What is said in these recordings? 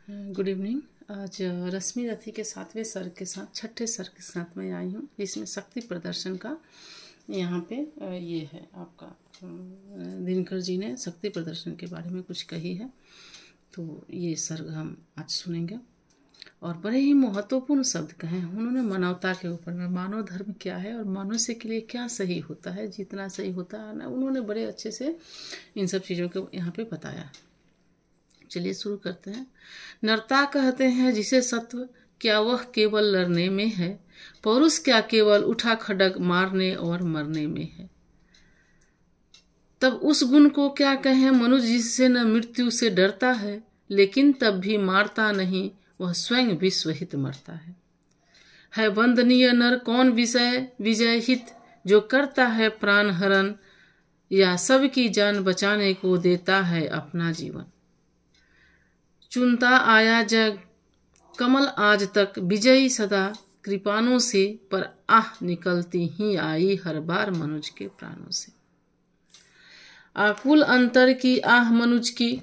Good evening. आज रश्मि रथी के 7वें सर्ग के साथ 6ठे सर्ग के साथ मैं आई हूँ, जिसमें शक्ति प्रदर्शन का यहाँ पे ये है आपका दिनकर जी ने शक्ति प्रदर्शन के बारे में कुछ कही है। तो ये सर्ग हम आज सुनेंगे और बड़े ही महत्वपूर्ण शब्द कहे हैं उन्होंने मानवता के ऊपर में। मानव धर्म क्या है और मनुष्य के लिए क्या सही होता है, जितना सही होता है ना, उन्होंने बड़े अच्छे से इन सब चीज़ों को यहाँ पे बताया। चलिए शुरू करते हैं। नरता कहते हैं जिसे सत्व, क्या वह केवल लड़ने में है? पौरुष क्या केवल उठा खड़ग मारने और मरने में है? तब उस गुण को क्या कहें मनुष्य जिससे न मृत्यु से डरता है, लेकिन तब भी मारता नहीं, वह स्वयं विश्वहित मरता है वंदनीय नर कौन विषय विजय हित, जो करता है प्राण हरण या सबकी जान बचाने को देता है अपना जीवन। चुनता आया जग कमल आज तक, विजयी सदा कृपाणों से, पर आह निकलती ही आई हर बार मनुज के प्राणों से। आकुल अंतर की आह मनुज की,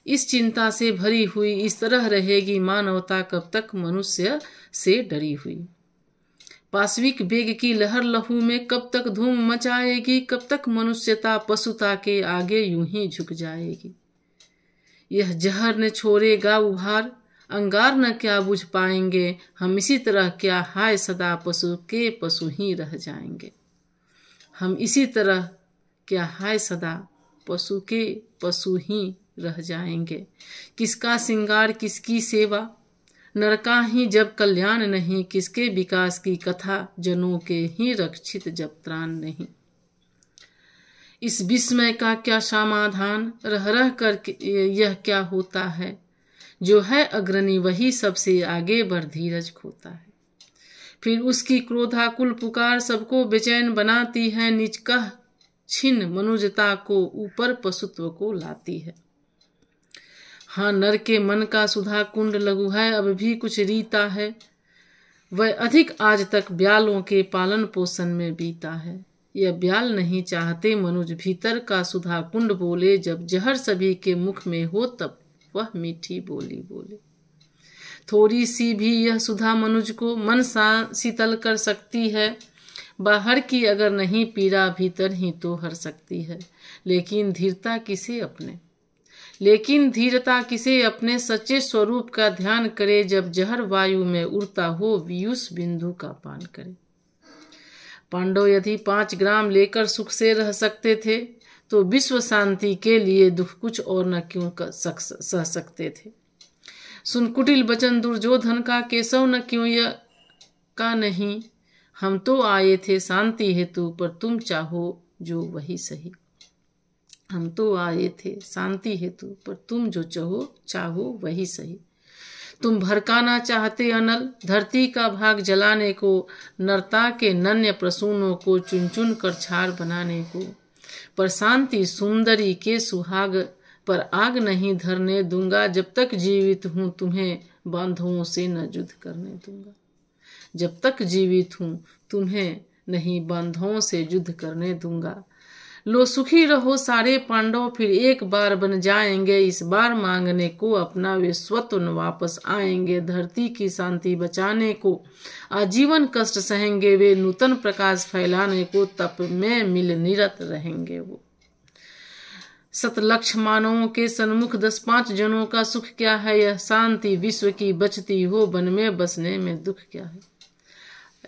इस चिंता से भरी हुई, इस तरह रहेगी मानवता कब तक मनुष्य से डरी हुई। पाश्विक वेग की लहर लहू में कब तक धूम मचाएगी, कब तक मनुष्यता पशुता के आगे यूं ही झुक जाएगी। यह जहर ने छोड़ेगा उभार, अंगार न क्या बुझ पाएंगे, हम इसी तरह क्या हाय सदा पशु के पशु ही रह जाएंगे। हम इसी तरह क्या हाय सदा पशु के पशु ही रह जाएंगे। किसका सिंगार किसकी सेवा, नरका ही जब कल्याण नहीं, किसके विकास की कथा, जनों के ही रक्षित जब त्राण नहीं। इस विस्मय का क्या समाधान, रह रह कर यह क्या होता है, जो है अग्रणी वही सबसे आगे बढ़ धीरज खोता है। फिर उसकी क्रोधाकुल पुकार सबको बेचैन बनाती है, निज कह छिन्न मनुजता को ऊपर पशुत्व को लाती है। हाँ नर के मन का सुधा कुंड लघु है, अब भी कुछ रीता है, वह अधिक आज तक ब्यालों के पालन पोषण में बीता है। यह ब्याल नहीं चाहते मनुज भीतर का सुधा कुंड बोले, जब जहर सभी के मुख में हो तब वह मीठी बोली बोले। थोड़ी सी भी यह सुधा मनुज को मन शीतल कर सकती है, बाहर की अगर नहीं पीड़ा भीतर ही तो हर सकती है। लेकिन धीरता किसे अपने सच्चे स्वरूप का ध्यान करे, जब जहर वायु में उड़ता हो वियुष बिंदु का पान करे। पांडव यदि 5 ग्राम लेकर सुख से रह सकते थे, तो विश्व शांति के लिए दुख कुछ और न क्यों सह सकते थे। सुन कुटिल वचन दुर्योधन का, केशव न क्यों यह का नहीं, हम तो आए थे शांति हेतु, पर तुम चाहो जो वही सही। हम तो आए थे शांति हेतु, पर तुम जो चाहो वही सही। तुम भड़काना चाहते अनल धरती का भाग जलाने को, नरता के नन्य प्रसूनों को चुन चुन कर छाड़ बनाने को। पर शांति सुंदरी के सुहाग पर आग नहीं धरने दूंगा, जब तक जीवित हूँ तुम्हें बांधुओं से न युद्ध करने दूंगा। जब तक जीवित हूँ तुम्हें नहीं बांधुओं से युद्ध करने दूंगा। लो सुखी रहो सारे पांडव, फिर एक बार बन जाएंगे, इस बार मांगने को अपना वे स्वतः वापस आएंगे। धरती की शांति बचाने को आजीवन कष्ट सहेंगे वे, नूतन प्रकाश फैलाने को तप में मिल निरत रहेंगे वो। 7 लक्ष मानवों के सन्मुख 10-5 जनों का सुख क्या है, यह शांति विश्व की बचती हो, वन में बसने में दुख क्या है।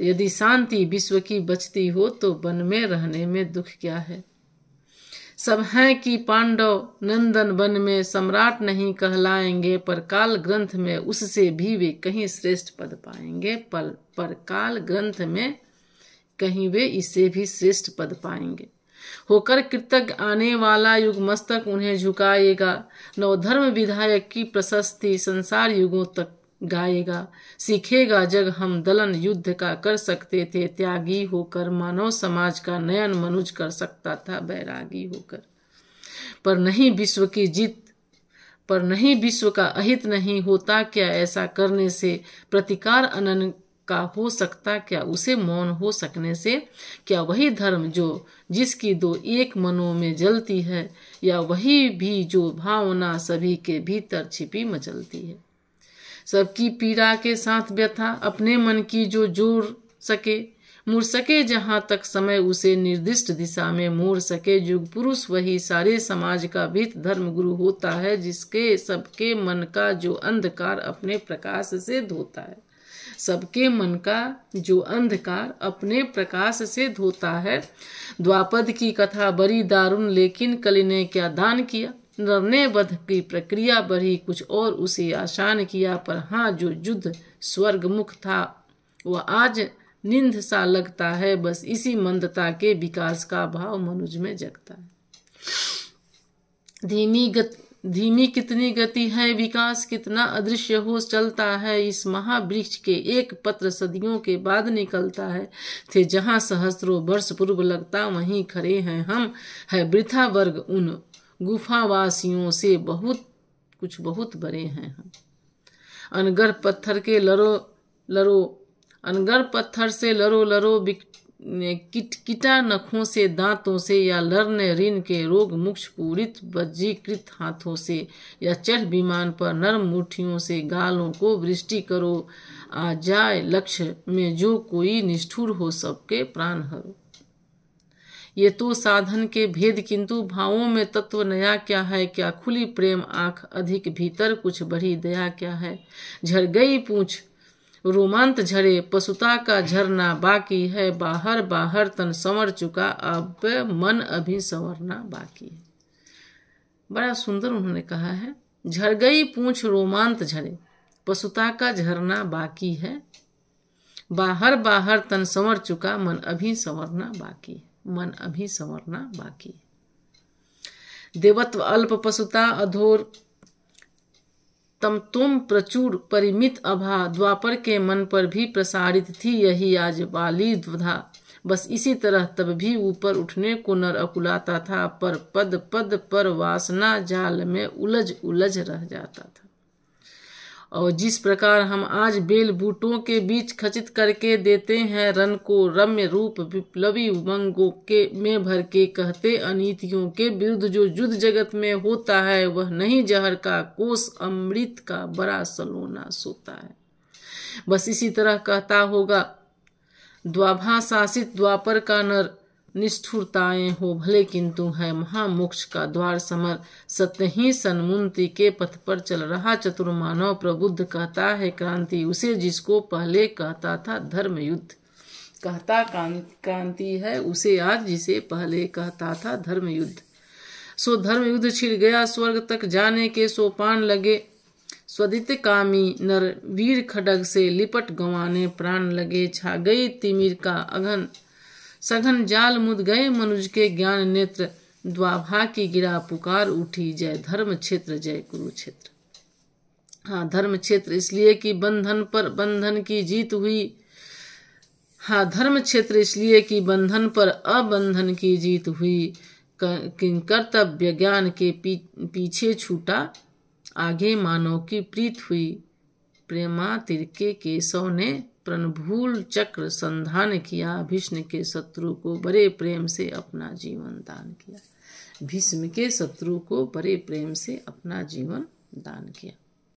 यदि शांति विश्व की बचती हो तो वन में रहने में दुख क्या है। सब हैं कि पांडव नंदन वन में सम्राट नहीं कहलाएंगे, पर काल ग्रंथ में उससे भी वे कहीं श्रेष्ठ पद पाएंगे। पर काल ग्रंथ में कहीं वे इससे भी श्रेष्ठ पद पाएंगे। होकर कृतज्ञ आने वाला युग मस्तक उन्हें झुकाएगा, नवधर्म विधायक की प्रशस्ति संसार युगों तक गाएगा। सीखेगा जग हम दलन युद्ध का कर सकते थे, त्यागी होकर मानव समाज का नयन मनुज कर सकता था बैरागी होकर। पर नहीं विश्व की जीत, पर नहीं विश्व का अहित नहीं होता क्या, ऐसा करने से प्रतिकार अनन का हो सकता क्या, उसे मौन हो सकने से। क्या वही धर्म जो जिसकी 2 एक मनों में जलती है, या वही भी जो भावना सभी के भीतर छिपी मचलती है। सबकी पीड़ा के साथ व्यथा, अपने मन की जो जोड़ सके, मुड़ सके जहां तक समय उसे निर्दिष्ट दिशा में मोड़ सके। युग पुरुष वही सारे समाज का भीत धर्म गुरु होता है, जिसके सबके मन का जो अंधकार अपने प्रकाश से धोता है। सबके मन का जो अंधकार अपने प्रकाश से धोता है। द्वापद की कथा बड़ी दारुण, लेकिन कलि ने क्या दान किया। नर ने वध की प्रक्रिया बढ़ी, कुछ और उसे आसान किया। पर हाँ, जो युद्ध स्वर्ग मुख था वह आज निंद सा लगता है। बस इसी मंदता के विकास का भाव मनुज में जगता है। धीमी कितनी गति है, विकास कितना अदृश्य हो चलता है। इस महावृक्ष के एक पत्र सदियों के बाद निकलता है। थे जहाँ सहस्त्रों वर्ष पूर्व लगता, वहीं खड़े हैं हम। है वृथा वर्ग उन गुफावासियों से बहुत बड़े हैं हम। अनगर पत्थर के अनगर पत्थर से लरो किटा नखों से, दांतों से, या लरने ऋण के रोग मुक्ष पूरित वज्रीकृत हाथों से, या चढ़ विमान पर नर्म मुट्ठियों से गालों को वृष्टि करो। आ जाए लक्ष्य में जो कोई निष्ठुर हो, सबके प्राण हरो। ये तो साधन के भेद, किंतु भावों में तत्व नया क्या है। क्या खुली प्रेम आंख, अधिक भीतर कुछ बढ़ी दया क्या है। झर गई पूंछ रोमांत झरे, पशुता का झरना बाकी है। बाहर तन संवर चुका, अब मन अभी संवरना बाकी है। बड़ा सुंदर उन्होंने कहा है। झर गई पूंछ रोमांत झरे, पशुता का झरना बाकी है। बाहर तन संवर चुका, मन अभी संवरना बाकी है। मन अभी संवरना बाकी है। देवत्व अल्प, पशुता अधोर, तम तुम प्रचुर, परिमित अभा। द्वापर के मन पर भी प्रसारित थी यही आज वाली द्वधा। बस इसी तरह तब भी ऊपर उठने को नर अकुलाता था, पर पद पर वासना जाल में उलझ रह जाता था। और जिस प्रकार हम आज बेल बूटों के बीच खचित करके देते हैं रन को, रम्य रूप विप्लवी उमंगों के में भर के, कहते अनीतियों के विरुद्ध जो युद्ध जगत में होता है, वह नहीं जहर का कोस अमृत का बड़ा सलोना सोता है। बस इसी तरह कहता होगा द्वाभा शासित द्वापर का नर। निष्ठुरताएं हो भले, किंतु है महामोक्ष का द्वार समर। सत्य ही सन्मुक्ति के पथ पर चल रहा चतुर मानव प्रबुद्ध, कहता है क्रांति उसे जिसको पहले कहता था धर्म युद्ध। कहता क्रांति है उसे आज जिसे पहले कहता था धर्म युद्ध। सो धर्म युद्ध छिड़ गया, स्वर्ग तक जाने के सोपान लगे। स्वदित कामी नर वीर खड्ग से लिपट गंवाने प्राण लगे। छा गई तिमिर का अघन सघन जाल, मुद गए मनुज के ज्ञान नेत्र। द्वाभा की गिरा पुकार उठी, जय धर्म क्षेत्र जय कुरुक्षेत्र। हाँ, धर्म क्षेत्र इसलिए कि बंधन पर बंधन की जीत हुई। हाँ, धर्म क्षेत्र इसलिए कि बंधन पर अबंधन की जीत हुई। कर्तव्य ज्ञान के पीछे छूटा, आगे मानव की प्रीत हुई। प्रेमा तिरके केशव ने प्रणभूल चक्र संधान किया। भीष्म के शत्रु को बड़े प्रेम से अपना जीवन दान किया। भीष्म के शत्रु को बड़े प्रेम से अपना जीवन दान किया।